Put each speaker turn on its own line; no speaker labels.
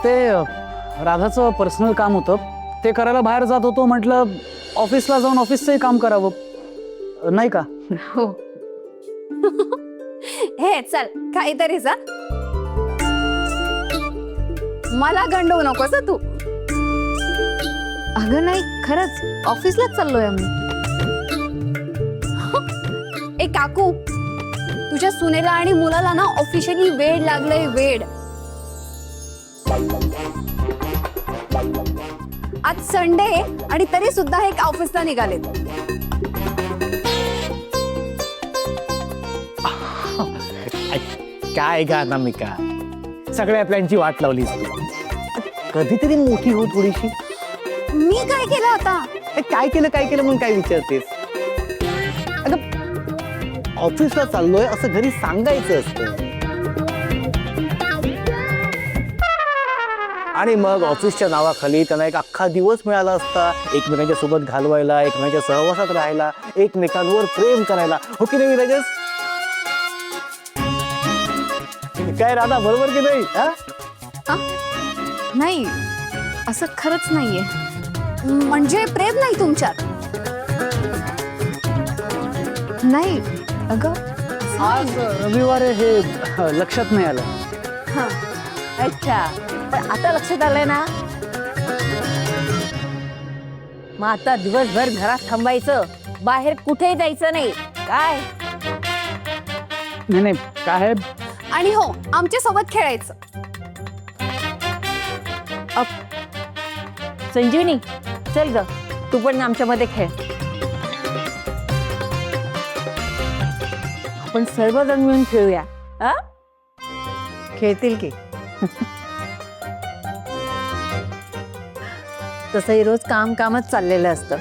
ते राधाचं पर्सनल काम होतं, ते करायला बाहेर जात होतो. म्हटलं ऑफिसला जाऊन ऑफिसचंही काम करावं, नाही का?
हो. हे चल काहीतरी जा, मला गंडवू नकोस हं तू.
अगं नाही, खरंच ऑफिसलाच चाललोय आम्ही.
ए काकू, तुझ्या सुनेला आणि मुलाला ना ऑफिशियली वेड लागलंय, वेड. आज संडे आणि तरी सुद्धा हे ऑफिसला निघालेत.
काय गा अनामिका, सगळ्या प्लॅनची वाट लावलीस तू. कधीतरी मोठी हो थोडीशी.
मी काय केलं आता?
काय केलं म्हणून काय विचारतेस? अगं ऑफिसला चाललोय असं घरी सांगायचं असतं, आणि मग ऑफिसच्या नावाखाली त्यांना एक अख्खा दिवस मिळाला असता एकमेकांच्या सोबत घालवायला, एकमेकांच्या सहवासात राहायला, एकमेकांवर प्रेम करायला. हो की नाही रजस? काय राधा, बरोबर की नाही?
नाही, असं खरंच नाहीये.
म्हणजे प्रेम नाही तुमच्यात?
नाही अगं,
आज रविवार आहे हे लक्षात नाही आलं.
अच्छा, पण आता लक्षात आलंय ना. मग आता दिवसभर घरात थांबायचं, बाहेर कुठेही जायचं नाही काय?
नाही काय आहे?
आणि हो, आमच्या सोबत खेळायचं.
संजीवनी, चल ग, तू पण आमच्यामध्ये खेळ. आपण सर्वजण मिळून खेळूया. हा, खेळतील की? तसंही रोज कामच चाललेलं असतं.